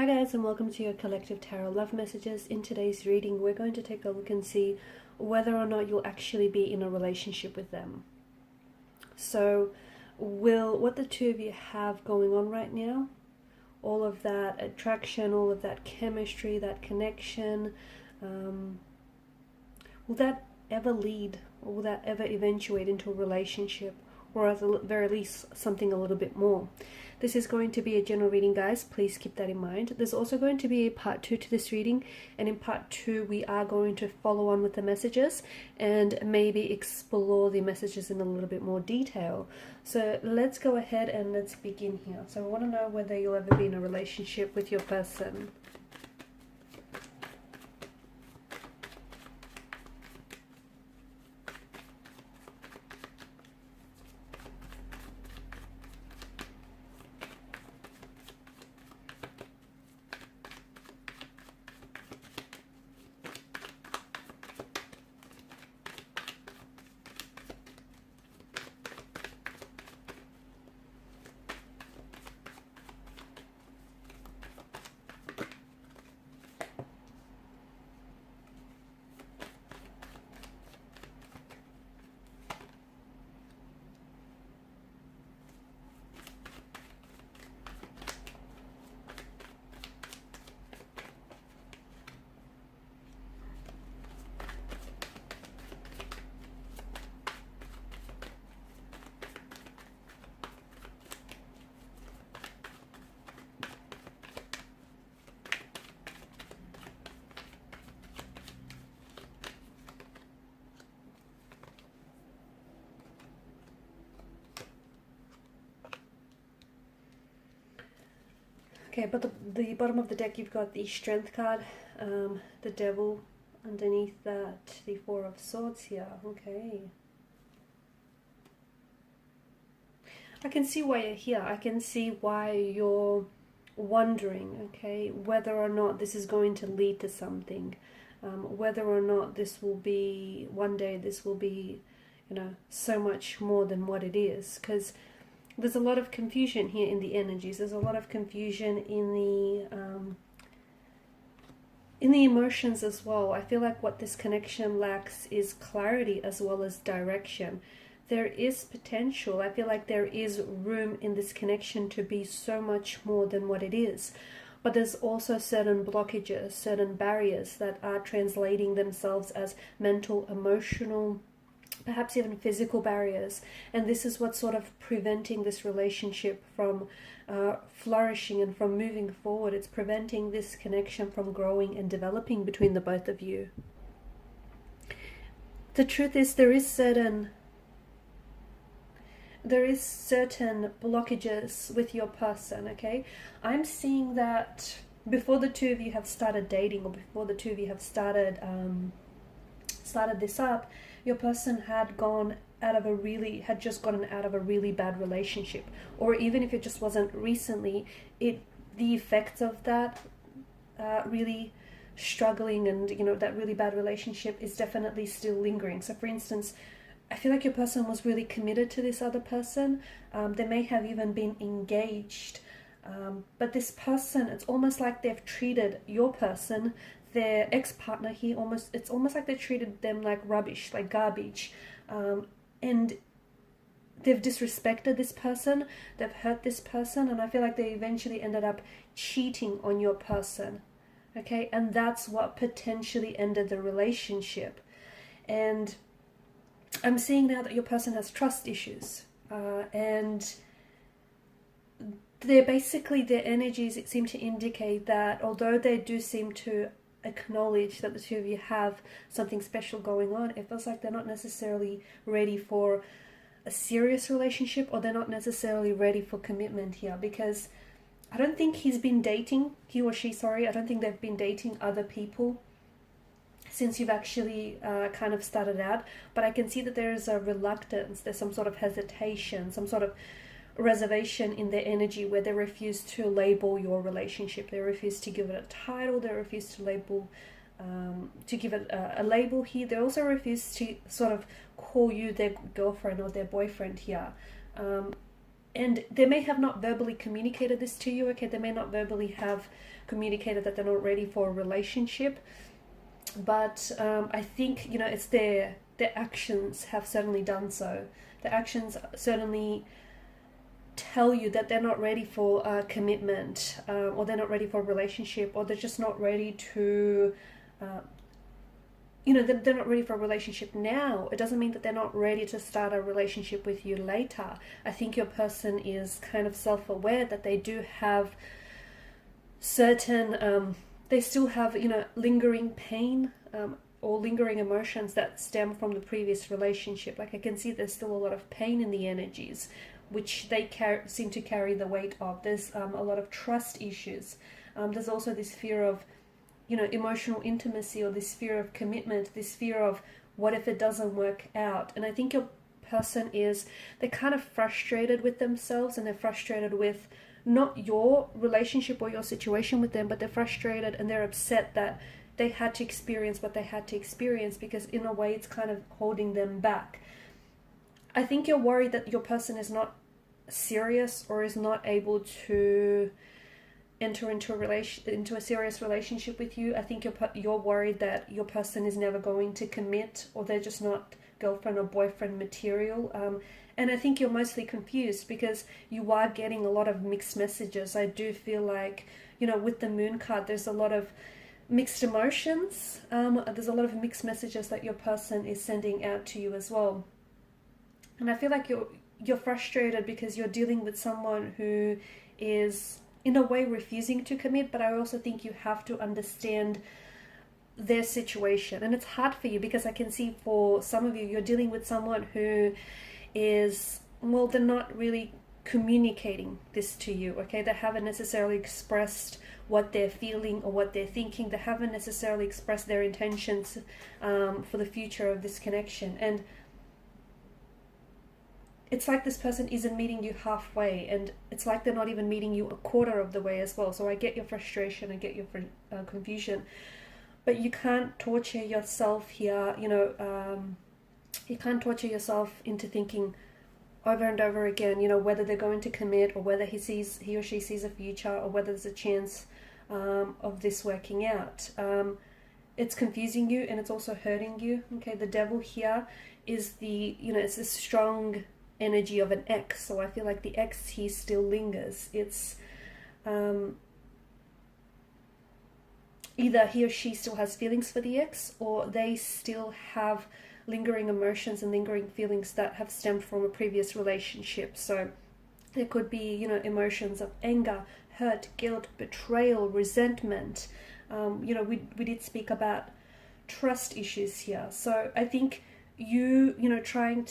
Hi guys, and welcome to your collective tarot love messages. In today's reading, we're going to take a look and see whether or not you'll actually be in a relationship with them. So, what the two of you have going on right now, all of that attraction, all of that chemistry, that connection, will that ever lead, or will that ever eventuate into a relationship, or at the very least something a little bit more? This is going to be a general reading, guys. Please keep that in mind. There's also going to be a part 2 to this reading, and in part 2 we are going to follow on with the messages and maybe explore the messages in a little bit more detail. So let's go ahead and let's begin here. So I want to know whether you'll ever be in a relationship with your person. Okay, but the bottom of the deck, you've got the Strength card, the Devil underneath that, the Four of Swords here. Okay. I can see why you're here. I can see why you're wondering, okay, whether or not this is going to lead to something. Whether or not this will be, one day this will be, so much more than what it is. Because there's a lot of confusion here in the energies. There's a lot of confusion in the emotions as well. I feel like what this connection lacks is clarity as well as direction. There is potential. I feel like there is room in this connection to be so much more than what it is. But there's also certain blockages, certain barriers that are translating themselves as mental, emotional, perhaps even physical barriers, and this is what's sort of preventing this relationship from flourishing and from moving forward. It's preventing this connection from growing and developing between the both of you. The truth is, there is certain blockages with your person, okay? I'm seeing that before the two of you have started dating, or before the two of you have started this up, your person had just gotten out of a really bad relationship, or even if it just wasn't recently, the effects of that really struggling and that really bad relationship is definitely still lingering. So for instance, I feel like your person was really committed to this other person. They may have even been engaged, but this person, it's almost like they've treated your person, their ex-partner here, it's almost like they treated them like rubbish, like garbage, and they've disrespected this person, they've hurt this person, and I feel like they eventually ended up cheating on your person, okay? And that's what potentially ended the relationship. And I'm seeing now that your person has trust issues, and their energies seem to indicate that although they do seem to acknowledge that the two of you have something special going on, it feels like they're not necessarily ready for a serious relationship, or they're not necessarily ready for commitment here, because I don't think he or she, I don't think they've been dating other people since you've actually kind of started out. But I can see that there is a reluctance, there's some sort of hesitation, some sort of reservation in their energy, where they refuse to label your relationship. They refuse to give it a title. They refuse to give it a label here. They also refuse to sort of call you their girlfriend or their boyfriend here. And they may have not verbally communicated this to you, okay? They may not verbally have communicated that they're not ready for a relationship. But I think, it's their actions have certainly done so. The actions certainly tell you that they're not ready for a commitment, or they're not ready for a relationship, or they're just not ready to... they're not ready for a relationship now. It doesn't mean that they're not ready to start a relationship with you later. I think your person is kind of self-aware that they do have certain, they still have, lingering pain, or lingering emotions that stem from the previous relationship. Like, I can see there's still a lot of pain in the energies, which they seem to carry the weight of. There's a lot of trust issues. There's also this fear of emotional intimacy, or this fear of commitment, this fear of what if it doesn't work out. And I think your person they're kind of frustrated with themselves, and they're frustrated with not your relationship or your situation with them, but they're frustrated and they're upset that they had to experience what they had to experience, because in a way it's kind of holding them back. I think you're worried that your person is not serious, or is not able to enter into a serious relationship with you. I think you're worried that your person is never going to commit, or they're just not girlfriend or boyfriend material. And I think you're mostly confused, because you are getting a lot of mixed messages. I do feel like, with the moon card, there's a lot of mixed emotions. There's a lot of mixed messages that your person is sending out to you as well. And I feel like you're frustrated because you're dealing with someone who is in a way refusing to commit, but I also think you have to understand their situation. And it's hard for you, because I can see for some of you, you're dealing with someone who is, well, they're not really communicating this to you, okay? They haven't necessarily expressed what they're feeling or what they're thinking. They haven't necessarily expressed their intentions for the future of this connection. And it's like this person isn't meeting you halfway, and it's like they're not even meeting you a quarter of the way as well. So I get your frustration, I get your confusion, but you can't torture yourself here. You can't torture yourself into thinking over and over again, whether they're going to commit, or whether he or she sees a future, or whether there's a chance of this working out. It's confusing you, and it's also hurting you. Okay, the devil here is it's a strong energy of an ex. So I feel like the ex here still lingers. It's either he or she still has feelings for the ex, or they still have lingering emotions and lingering feelings that have stemmed from a previous relationship. So there could be, emotions of anger, hurt, guilt, betrayal, resentment. We did speak about trust issues here. So I think you trying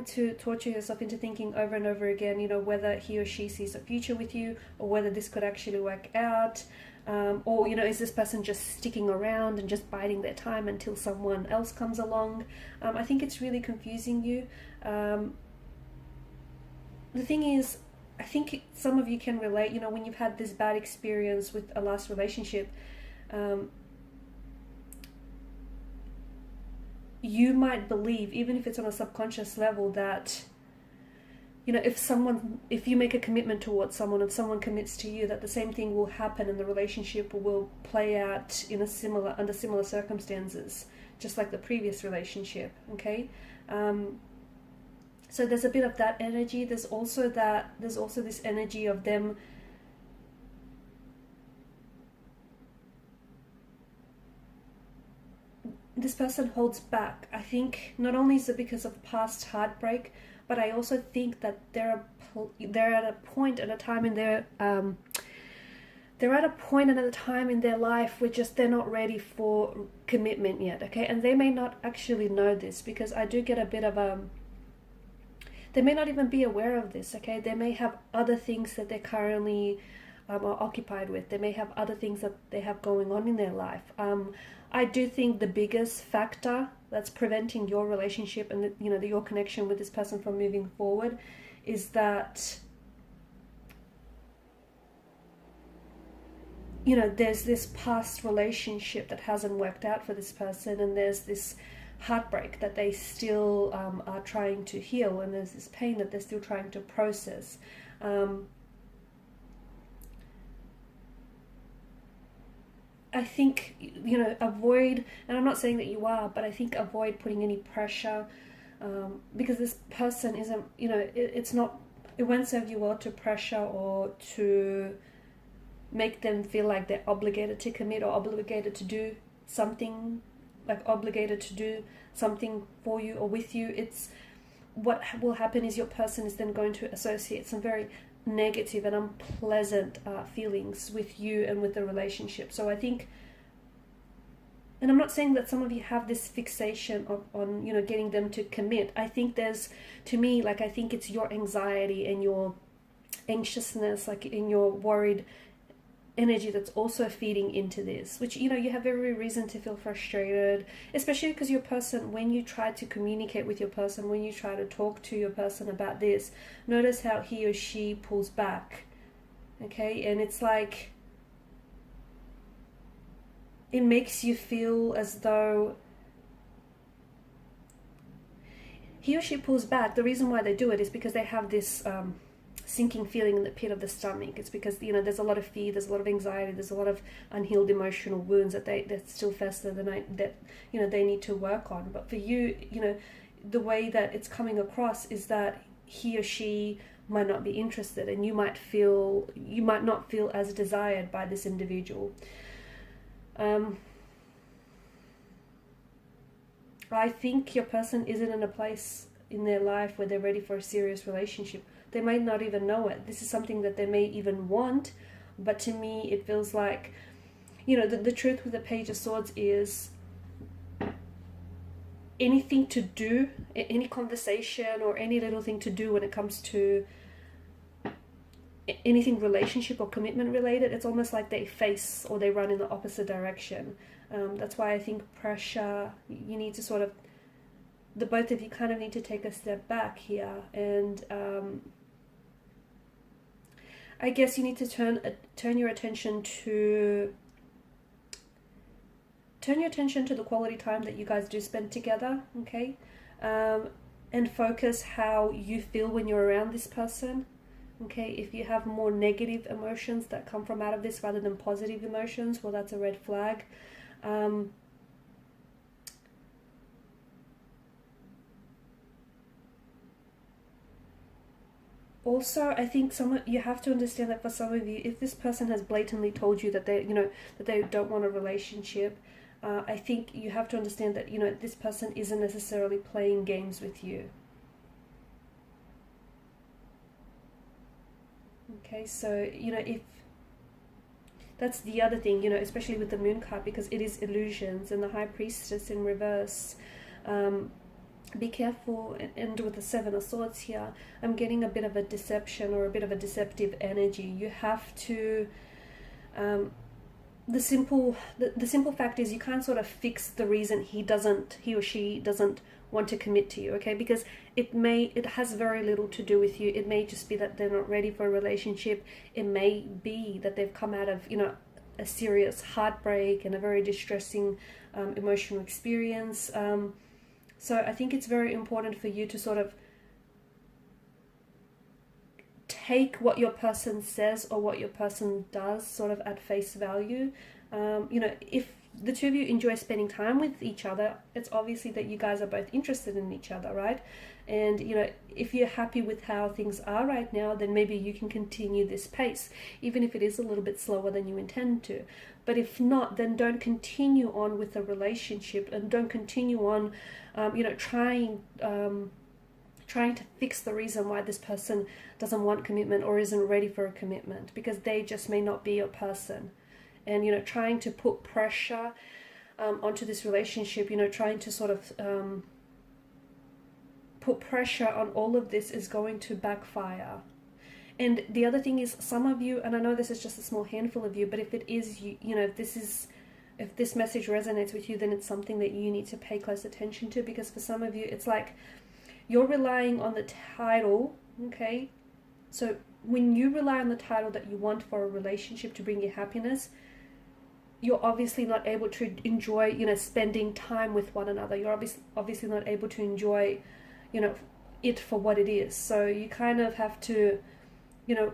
to torture yourself into thinking over and over again, whether he or she sees a future with you, or whether this could actually work out, or is this person just sticking around and just biding their time until someone else comes along. I think it's really confusing you. The thing is, I think some of you can relate, when you've had this bad experience with a last relationship, you might believe, even if it's on a subconscious level, that if you make a commitment towards someone, if someone commits to you, that the same thing will happen and the relationship will play out under similar circumstances, just like the previous relationship. Okay, so there's a bit of that energy. There's also this energy of them this person holds back. I think not only is it because of past heartbreak, but I also think that they're at a point and a time in their life where just they're not ready for commitment yet. Okay, and they may not actually know this, because I do get a bit of they may not even be aware of this. Okay, they may have other things that they're currently are occupied with. They may have other things that they have going on in their life. I do think the biggest factor that's preventing your relationship and your connection with this person from moving forward is that there's this past relationship that hasn't worked out for this person, and there's this heartbreak that they still are trying to heal, and there's this pain that they're still trying to process. I think, avoid, and I'm not saying that you are, but I think avoid putting any pressure, because this person isn't, it's not, it won't serve you well to pressure or to make them feel like they're obligated to commit or obligated to do something, like obligated to do something for you or with you. It's what will happen is your person is then going to associate some very negative and unpleasant feelings with you and with the relationship. So I think, and I'm not saying that some of you have this fixation on getting them to commit. I think there's, to me, like, I think it's your anxiety and your anxiousness, like in your worried energy, that's also feeding into this, which you have every reason to feel frustrated, especially because your person, when you try to communicate with your person, when you try to talk to your person about this, notice how he or she pulls back. Okay, and it's like, it makes you feel as though he or she pulls back. The reason why they do it is because they have this sinking feeling in the pit of the stomach. It's because there's a lot of fear, there's a lot of anxiety, there's a lot of unhealed emotional wounds that still fester, that they need to work on. But for you, the way that it's coming across is that he or she might not be interested, and you might not feel as desired by this individual. I think your person isn't in a place in their life where they're ready for a serious relationship. They might not even know it. This is something that they may even want, but to me it feels like, the truth with the Page of Swords is anything to do, any conversation or any little thing to do when it comes to anything relationship or commitment related, it's almost like they face or they run in the opposite direction. That's why I think pressure, you need to sort of, the both of you kind of need to take a step back here, and I guess you need to turn your attention to the quality time that you guys do spend together, okay? And focus how you feel when you're around this person, okay? If you have more negative emotions that come from out of this rather than positive emotions, well, that's a red flag. Also, I think you have to understand that for some of you, if this person has blatantly told you that they don't want a relationship, I think you have to understand that this person isn't necessarily playing games with you. Okay, so if that's the other thing, especially with the Moon card, because it is illusions, and the High Priestess in reverse. Be careful, and with the Seven of Swords here, I'm getting a bit of a deception or a bit of a deceptive energy. You have to, the simple fact is, you can't sort of fix the reason he or she doesn't want to commit to you, okay? Because it has very little to do with you. It may just be that they're not ready for a relationship. It may be that they've come out of, a serious heartbreak and a very distressing emotional experience. So I think it's very important for you to sort of take what your person says or what your person does sort of at face value. If the two of you enjoy spending time with each other, it's obviously that you guys are both interested in each other, right? And, if you're happy with how things are right now, then maybe you can continue this pace, even if it is a little bit slower than you intend to. But if not, then don't continue on with the relationship, and don't continue on, trying to fix the reason why this person doesn't want commitment or isn't ready for a commitment, because they just may not be your person. And, trying to put pressure onto this relationship, trying to sort of put pressure on all of this is going to backfire. And the other thing is, some of you, and I know this is just a small handful of you, but if it is, if this message resonates with you, then it's something that you need to pay close attention to, because for some of you, it's like you're relying on the title, okay? So when you rely on the title that you want for a relationship to bring you happiness, you're obviously not able to enjoy, you know, spending time with one another. You're obviously not able to enjoy, you know, it for what it is. So you kind of have to, you know,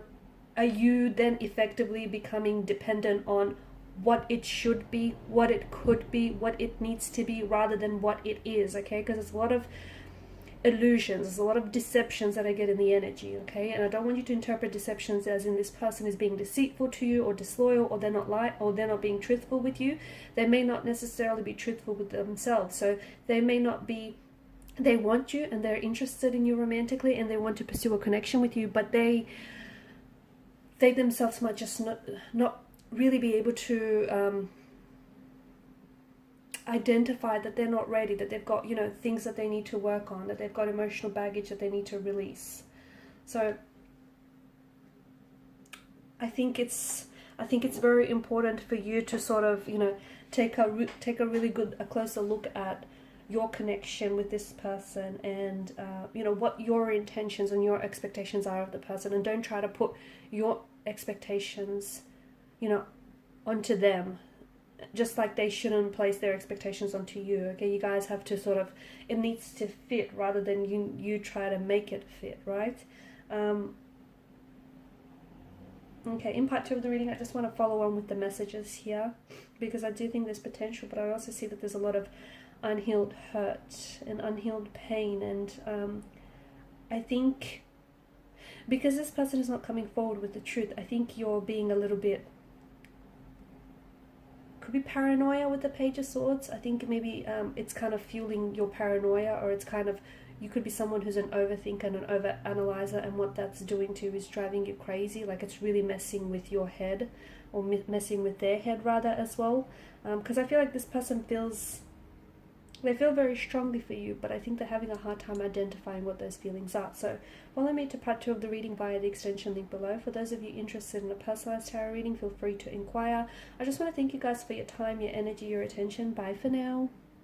are you then effectively becoming dependent on what it should be, what it could be, what it needs to be, rather than what it is, okay? Because there's a lot of illusions, there's a lot of deceptions that I get in the energy, okay? And I don't want you to interpret deceptions as in this person is being deceitful to you or disloyal, or they're not being truthful with you. They may not necessarily be truthful with themselves. So they may not be, they want you and they're interested in you romantically and they want to pursue a connection with you, but they themselves might just not really be able to identify that they're not ready, that they've got, you know, things that they need to work on, that they've got emotional baggage that they need to release. So I think it's very important for you to sort of, you know, take a really good, a closer look at your connection with this person, and you know, what your intentions and your expectations are of the person, and don't try to put your expectations, you know, onto them, just like they shouldn't place their expectations onto you, okay? You guys have to sort of, it needs to fit rather than you try to make it fit, right? Okay, in part 2 of the reading, I just want to follow on with the messages here, because I do think there's potential, but I also see that there's a lot of unhealed hurt and unhealed pain, and I think because this person is not coming forward with the truth, I think you're being a little bit, could be paranoia with the Page of Swords. I think maybe it's kind of fueling your paranoia, or it's kind of, you could be someone who's an overthinker and an overanalyzer, and what that's doing to you is driving you crazy. Like, it's really messing with your head, or messing with their head rather as well, because I feel like this person they feel very strongly for you, but I think they're having a hard time identifying what those feelings are. So follow me to part 2 of the reading via the extension link below. For those of you interested in a personalized tarot reading, feel free to inquire. I just want to thank you guys for your time, your energy, your attention. Bye for now.